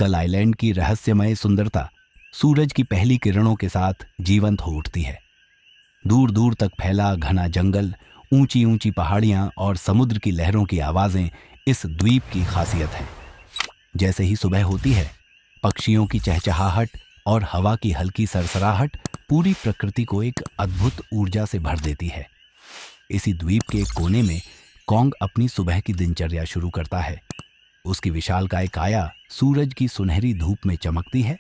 Skull Island की रहस्यमय सुंदरता सूरज की पहली किरणों के साथ जीवंत हो उठती है। दूर दूर तक फैला घना जंगल, ऊंची ऊंची पहाड़ियां और समुद्र की लहरों की आवाजें इस द्वीप की खासियत हैं। जैसे ही सुबह होती है, पक्षियों की चहचहाहट और हवा की हल्की सरसराहट पूरी प्रकृति को एक अद्भुत ऊर्जा से भर देती है। इसी द्वीप के एक कोने में कॉन्ग अपनी सुबह की दिनचर्या शुरू करता है। उसकी विशालकाय काया सूरज की सुनहरी धूप में चमकती है।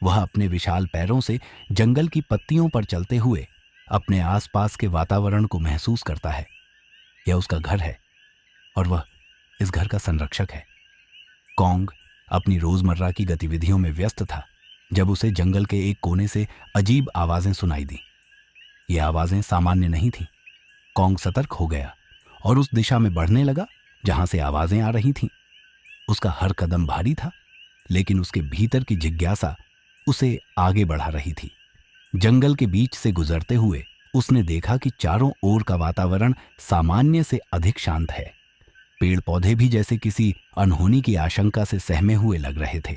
वह अपने विशाल पैरों से जंगल की पत्तियों पर चलते हुए अपने आसपास के वातावरण को महसूस करता है। यह उसका घर है और वह इस घर का संरक्षक है। कॉन्ग अपनी रोजमर्रा की गतिविधियों में व्यस्त था जब उसे जंगल के एक कोने से अजीब आवाजें सुनाई दी। ये आवाजें सामान्य नहीं थीं। कॉन्ग सतर्क हो गया और उस दिशा में बढ़ने लगा जहां से आवाजें आ रही थीं। उसका हर कदम भारी था, लेकिन उसके भीतर की जिज्ञासा उसे आगे बढ़ा रही थी। जंगल के बीच से गुजरते हुए उसने देखा कि चारों ओर का वातावरण सामान्य से अधिक शांत है। पेड़ पौधे भी जैसे किसी अनहोनी की आशंका से सहमे हुए लग रहे थे।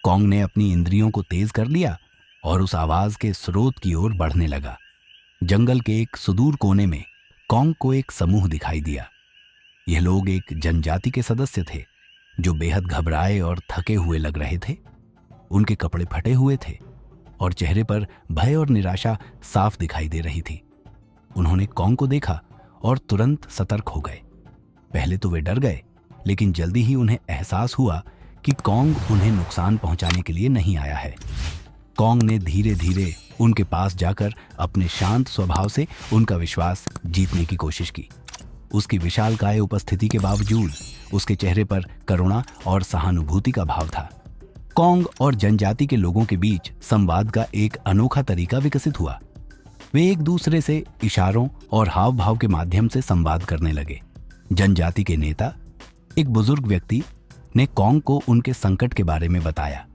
कॉन्ग ने अपनी इंद्रियों को तेज कर लिया और उस आवाज के स्रोत की ओर बढ़ने लगा। जंगल के एक सुदूर कोने में कॉन्ग को एक समूह दिखाई दिया। यह लोग एक जनजाति के सदस्य थे जो बेहद घबराए और थके हुए लग रहे थे। उनके कपड़े फटे हुए थे और चेहरे पर भय और निराशा साफ दिखाई दे रही थी। उन्होंने कॉन्ग को देखा और तुरंत सतर्क हो गए। पहले तो वे डर गए, लेकिन जल्दी ही उन्हें एहसास हुआ कि कॉन्ग उन्हें नुकसान पहुंचाने के लिए नहीं आया है। कॉन्ग ने धीरे धीरे उनके पास जाकर अपने शांत स्वभाव से उनका विश्वास जीतने की कोशिश की। उसकी विशालकाय उपस्थिति के बावजूद उसके चेहरे पर करुणा और सहानुभूति का भाव था। कॉन्ग और जनजाति के लोगों के बीच संवाद का एक अनोखा तरीका विकसित हुआ। वे एक दूसरे से इशारों और हाव भाव के माध्यम से संवाद करने लगे। जनजाति के नेता, एक बुजुर्ग व्यक्ति, ने कॉन्ग को उनके संकट के बारे में बताया।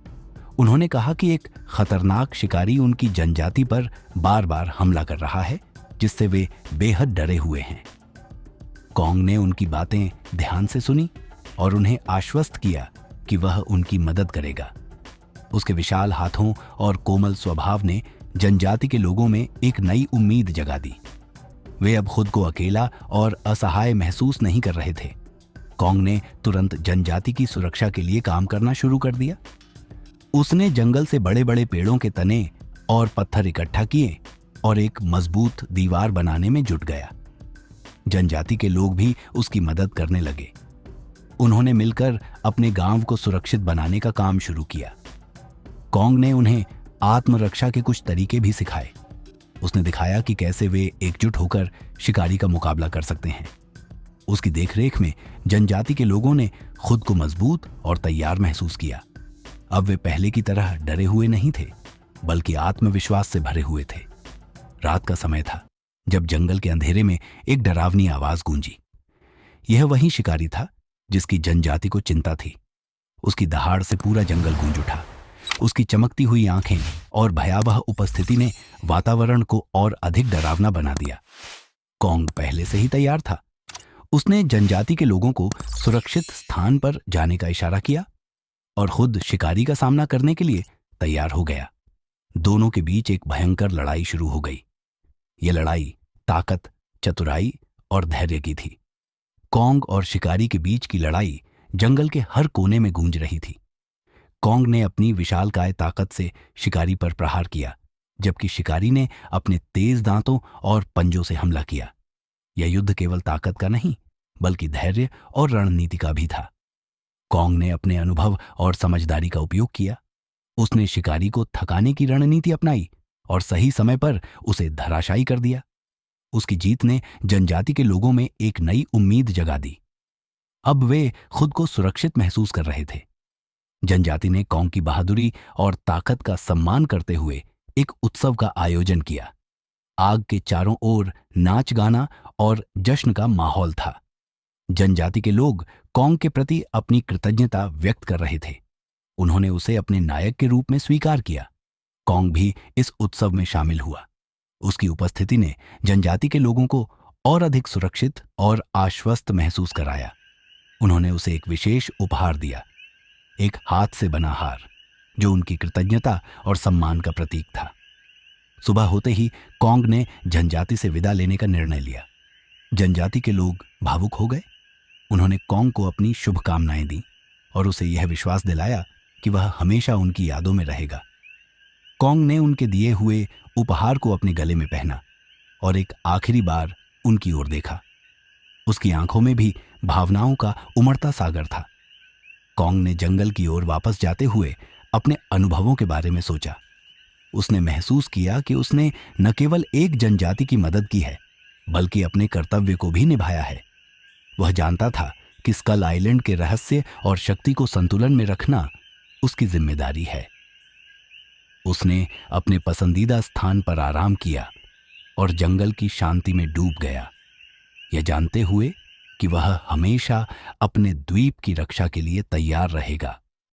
उन्होंने कहा कि एक खतरनाक शिकारी उनकी जनजाति पर बार बार हमला कर रहा है, जिससे वे बेहद डरे हुए हैं। कॉन्ग ने उनकी बातें ध्यान से सुनी और उन्हें आश्वस्त किया कि वह उनकी मदद करेगा। उसके विशाल हाथों और कोमल स्वभाव ने जनजाति के लोगों में एक नई उम्मीद जगा दी। वे अब खुद को अकेला और असहाय महसूस नहीं कर रहे थे। कॉन्ग ने तुरंत जनजाति की सुरक्षा के लिए काम करना शुरू कर दिया। उसने जंगल से बड़े बड़े पेड़ों के तने और पत्थर इकट्ठा किए और एक मजबूत दीवार बनाने में जुट गया। जनजाति के लोग भी उसकी मदद करने लगे। उन्होंने मिलकर अपने गांव को सुरक्षित बनाने का काम शुरू किया। कॉन्ग ने उन्हें आत्मरक्षा के कुछ तरीके भी सिखाए। उसने दिखाया कि कैसे वे एकजुट होकर शिकारी का मुकाबला कर सकते हैं। उसकी देखरेख में जनजाति के लोगों ने खुद को मजबूत और तैयार महसूस किया। अब वे पहले की तरह डरे हुए नहीं थे, बल्कि आत्मविश्वास से भरे हुए थे। रात का समय था जब जंगल के अंधेरे में एक डरावनी आवाज गूंजी। यह वही शिकारी था जिसकी जनजाति को चिंता थी। उसकी दहाड़ से पूरा जंगल गूंज उठा। उसकी चमकती हुई आंखें और भयावह उपस्थिति ने वातावरण को और अधिक डरावना बना दिया। कॉन्ग पहले से ही तैयार था। उसने जनजाति के लोगों को सुरक्षित स्थान पर जाने का इशारा किया और खुद शिकारी का सामना करने के लिए तैयार हो गया। दोनों के बीच एक भयंकर लड़ाई शुरू हो गई। यह लड़ाई ताकत, चतुराई और धैर्य की थी। कॉन्ग और शिकारी के बीच की लड़ाई जंगल के हर कोने में गूंज रही थी। कॉन्ग ने अपनी विशालकाय ताकत से शिकारी पर प्रहार किया, जबकि शिकारी ने अपने तेज दांतों और पंजों से हमला किया। यह युद्ध केवल ताकत का नहीं, बल्कि धैर्य और रणनीति का भी था। कॉन्ग ने अपने अनुभव और समझदारी का उपयोग किया। उसने शिकारी को थकाने की रणनीति अपनाई और सही समय पर उसे धराशायी कर दिया। उसकी जीत ने जनजाति के लोगों में एक नई उम्मीद जगा दी। अब वे खुद को सुरक्षित महसूस कर रहे थे। जनजाति ने कॉन्ग की बहादुरी और ताकत का सम्मान करते हुए एक उत्सव का आयोजन किया। आग के चारों ओर नाच गाना और जश्न का माहौल था। जनजाति के लोग कॉन्ग के प्रति अपनी कृतज्ञता व्यक्त कर रहे थे। उन्होंने उसे अपने नायक के रूप में स्वीकार किया। कॉन्ग भी इस उत्सव में शामिल हुआ। उसकी उपस्थिति ने जनजाति के लोगों को और अधिक सुरक्षित और आश्वस्त महसूस कराया। उन्होंने उसे एक विशेष उपहार दिया, एक हाथ से बना हार, जो उनकी कृतज्ञता और सम्मान का प्रतीक था। सुबह होते ही कॉन्ग ने जनजाति से विदा लेने का निर्णय लिया। जनजाति के लोग भावुक हो गए। उन्होंने कॉन्ग को अपनी शुभकामनाएं दी और उसे यह विश्वास दिलाया कि वह हमेशा उनकी यादों में रहेगा। कॉन्ग ने उनके दिए हुए उपहार को अपने गले में पहना और एक आखिरी बार उनकी ओर देखा। उसकी आंखों में भी भावनाओं का उमड़ता सागर था। कॉन्ग ने जंगल की ओर वापस जाते हुए अपने अनुभवों के बारे में सोचा। उसने महसूस किया कि उसने न केवल एक जनजाति की मदद की है, बल्कि अपने कर्तव्य को भी निभाया है। वह जानता था कि स्कल आइलैंड के रहस्य और शक्ति को संतुलन में रखना उसकी जिम्मेदारी है। उसने अपने पसंदीदा स्थान पर आराम किया और जंगल की शांति में डूब गया, यह जानते हुए कि वह हमेशा अपने द्वीप की रक्षा के लिए तैयार रहेगा।